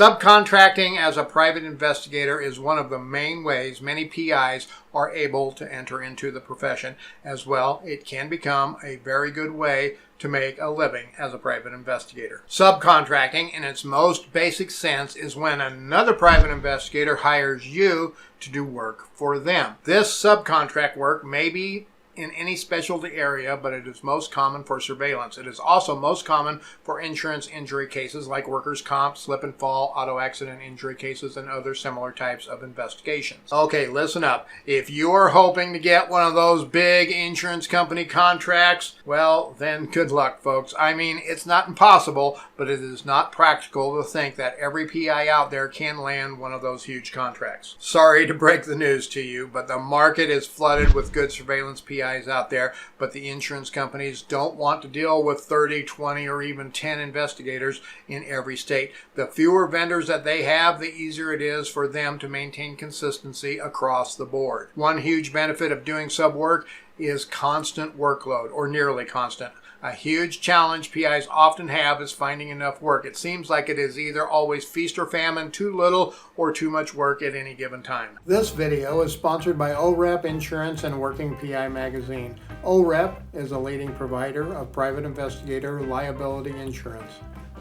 Subcontracting as a private investigator is one of the main ways many PIs are able to enter into the profession. As well, it can become a very good way to make a living as a private investigator. Subcontracting, in its most basic sense, is when another private investigator hires you to do work for them. This subcontract work may be in any specialty area, but it is most common for surveillance. It is also most common for insurance injury cases like workers' comp, slip and fall, auto accident injury cases, and other similar types of investigations. Okay, listen up. If you are hoping to get one of those big insurance company contracts, well, then good luck, folks. I mean, it's not impossible, but it is not practical to think that every PI out there can land one of those huge contracts. Sorry to break the news to you, but the market is flooded with good surveillance PIs out there, but the insurance companies don't want to deal with 30, 20, or even 10 investigators in every state. The fewer vendors that they have, the easier it is for them to maintain consistency across the board. One huge benefit of doing sub work is constant workload, or nearly constant. A huge challenge PIs often have is finding enough work. It seems like it is either always feast or famine, too little or too much work at any given time. This video is sponsored by OREP Insurance and Working PI Magazine. OREP is a leading provider of private investigator liability insurance.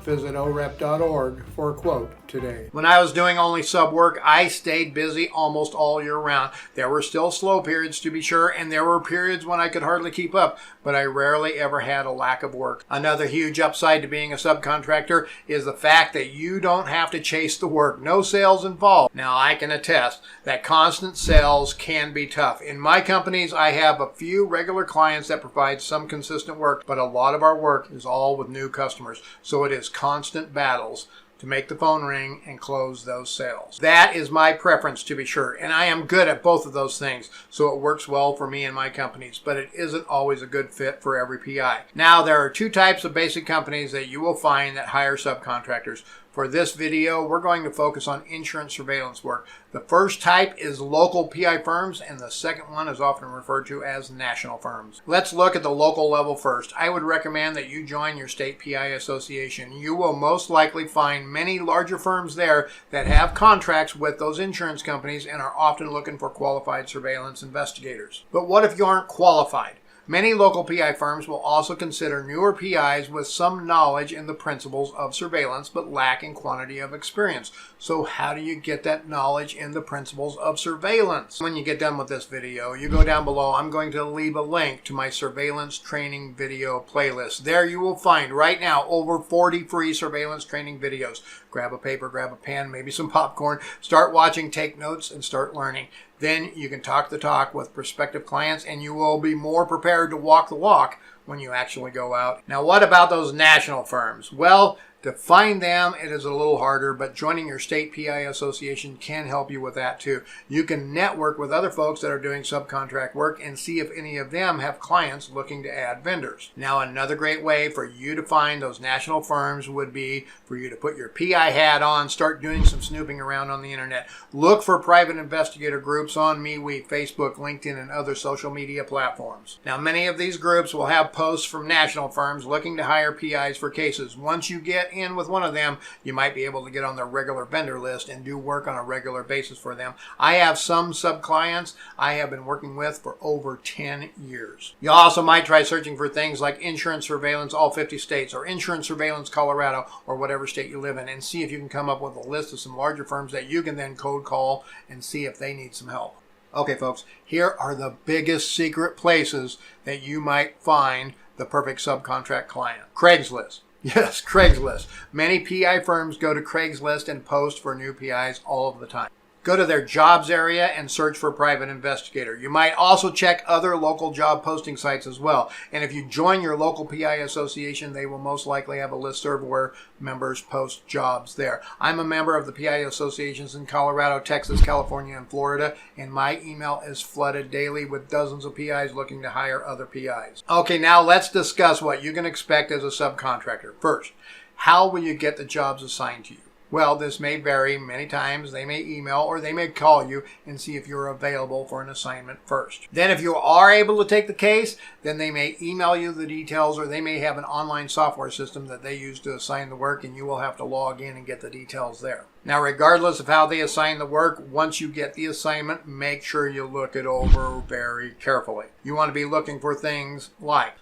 Visit orep.org for a quote today. When I was doing only sub work, I stayed busy almost all year round. There were still slow periods to be sure, and there were periods when I could hardly keep up, but I rarely ever had a lack of work. Another huge upside to being a subcontractor is the fact that you don't have to chase the work. No sales involved. Now, I can attest that constant sales can be tough. In my companies, I have a few regular clients that provide some consistent work, but a lot of our work is all with new customers, so it is constant battles to make the phone ring and close those sales. That is my preference, to be sure, and I am good at both of those things, so it works well for me and my companies, but it isn't always a good fit for every PI. Now, there are two types of basic companies that you will find that hire subcontractors. For this video, we're going to focus on insurance surveillance work. The first type is local PI firms, and the second one is often referred to as national firms. Let's look at the local level first. I would recommend that you join your state PI association. You will most likely find many larger firms there that have contracts with those insurance companies and are often looking for qualified surveillance investigators. But what if you aren't qualified? Many local PI firms will also consider newer PIs with some knowledge in the principles of surveillance but lack in quantity of experience. So how do you get that knowledge in the principles of surveillance? When you get done with this video, you go down below. I'm going to leave a link to my surveillance training video playlist. There you will find right now over 40 free surveillance training videos. Grab a paper, grab a pen, maybe some popcorn, start watching, take notes, and start learning. Then you can talk the talk with prospective clients, and you will be more prepared to walk the walk when you actually go out. Now, what about those national firms? Well, to find them, it is a little harder, but joining your state PI association can help you with that too. You can network with other folks that are doing subcontract work and see if any of them have clients looking to add vendors. Now, another great way for you to find those national firms would be for you to put your PI hat on, start doing some snooping around on the internet. Look for private investigator groups on MeWe, Facebook, LinkedIn, and other social media platforms. Now, many of these groups will have posts from national firms looking to hire PIs for cases. Once you get in with one of them, you might be able to get on their regular vendor list and do work on a regular basis for them. I have some sub clients I have been working with for over 10 years. You also might try searching for things like insurance surveillance all 50 states or insurance surveillance Colorado or whatever state you live in, and see if you can come up with a list of some larger firms that you can then cold call and see if they need some help. Okay, folks, here are the biggest secret places that you might find the perfect subcontract client. Craigslist. Yes, Craigslist. Many PI firms go to Craigslist and post for new PIs all of the time. Go to their jobs area and search for private investigator. You might also check other local job posting sites as well. And if you join your local PI association, they will most likely have a listserv where members post jobs there. I'm a member of the PI associations in Colorado, Texas, California, and Florida, and my email is flooded daily with dozens of PIs looking to hire other PIs. Okay, now let's discuss what you can expect as a subcontractor. First, how will you get the jobs assigned to you? Well, this may vary. Many times they may email or they may call you and see if you're available for an assignment first. Then if you are able to take the case, then they may email you the details, or they may have an online software system that they use to assign the work, and you will have to log in and get the details there. Now, regardless of how they assign the work, once you get the assignment, make sure you look it over very carefully. You want to be looking for things like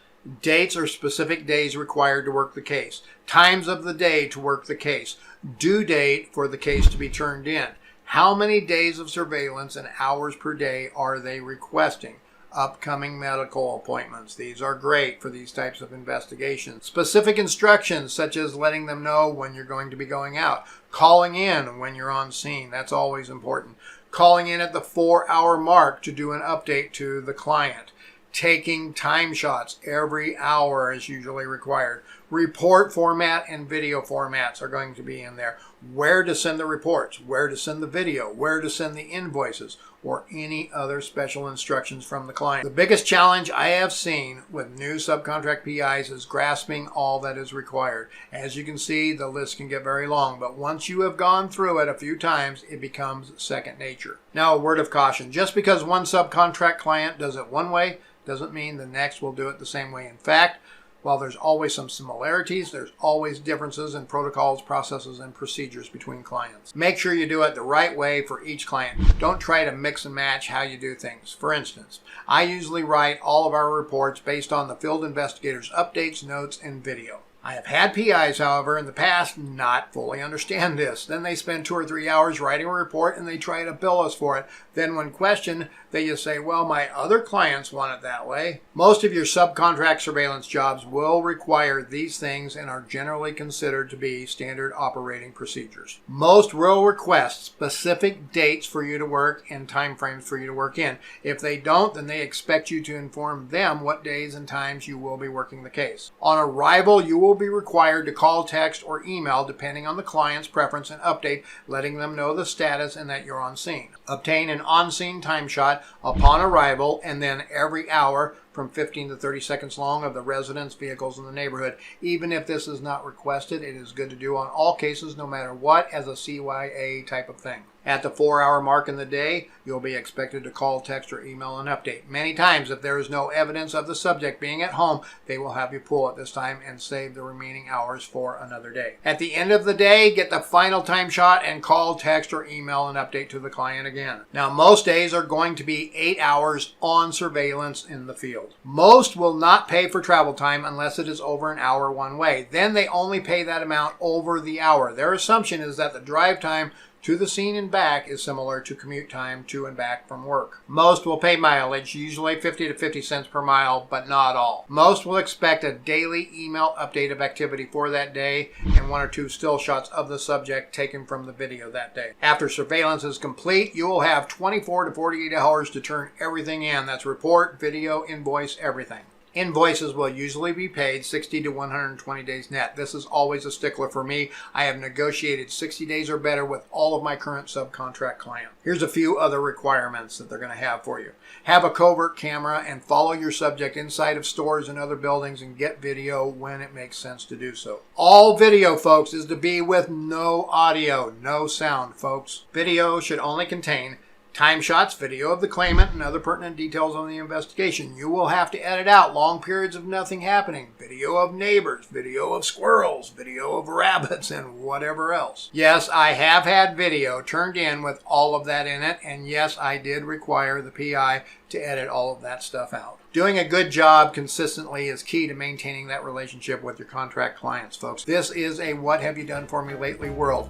dates or specific days required to work the case, times of the day to work the case, due date for the case to be turned in, how many days of surveillance and hours per day are they requesting, upcoming medical appointments. These are great for these types of investigations. Specific instructions, such as letting them know when you're going to be going out, calling in when you're on scene. That's always important. Calling in at the 4-hour mark to do an update to the client. Taking time shots every hour is usually required. Report format and video formats are going to be in there. Where to send the reports, where to send the video, where to send the invoices, or any other special instructions from the client. The biggest challenge I have seen with new subcontract PIs is grasping all that is required. As you can see, the list can get very long, but once you have gone through it a few times, it becomes second nature. Now, a word of caution. Just because one subcontract client does it one way, doesn't mean the next will do it the same way. In fact, while there's always some similarities, there's always differences in protocols, processes, and procedures between clients. Make sure you do it the right way for each client. Don't try to mix and match how you do things. For instance, I usually write all of our reports based on the field investigator's updates, notes, and video. I have had PIs, however, in the past not fully understand this. Then they spend 2 or 3 hours writing a report and they try to bill us for it. Then when questioned, they just say, well, my other clients want it that way. Most of your subcontract surveillance jobs will require these things and are generally considered to be standard operating procedures. Most will request specific dates for you to work and time frames for you to work in. If they don't, then they expect you to inform them what days and times you will be working the case. On arrival, you will be required to call, text, or email depending on the client's preference and update, letting them know the status and that you're on scene. Obtain an on-scene time shot upon arrival, and then every hour from 15 to 30 seconds long of the residents, vehicles in the neighborhood. Even if this is not requested, it is good to do on all cases, no matter what, as a CYA type of thing. At the 4-hour mark in the day, you'll be expected to call, text, or email an update. Many times, if there is no evidence of the subject being at home, they will have you pull at this time and save the remaining hours for another day. At the end of the day, get the final time shot and call, text, or email an update to the client again. Now, most days are going to be 8 hours on surveillance in the field. Most will not pay for travel time unless it is over an hour one way. Then they only pay that amount over the hour. Their assumption is that the drive time to the scene and back is similar to commute time to and back from work. Most will pay mileage, usually 50 to 50 cents per mile, but not all. Most will expect a daily email update of activity for that day and 1 or 2 still shots of the subject taken from the video that day. After surveillance is complete, you will have 24 to 48 hours to turn everything in. That's report, video, invoice, everything. Invoices will usually be paid 60 to 120 days net. This is always a stickler for me. I have negotiated 60 days or better with all of my current subcontract clients. Here's a few other requirements that they're going to have for you. Have a covert camera and follow your subject inside of stores and other buildings and get video when it makes sense to do so. All video, folks, is to be with no audio, no sound, folks. Video should only contain time shots, video of the claimant, and other pertinent details on the investigation. You will have to edit out long periods of nothing happening, video of neighbors, video of squirrels, video of rabbits, and whatever else. Yes, I have had video turned in with all of that in it, and yes, I did require the PI to edit all of that stuff out. Doing a good job consistently is key to maintaining that relationship with your contract clients, folks. This is a what have you done for me lately world.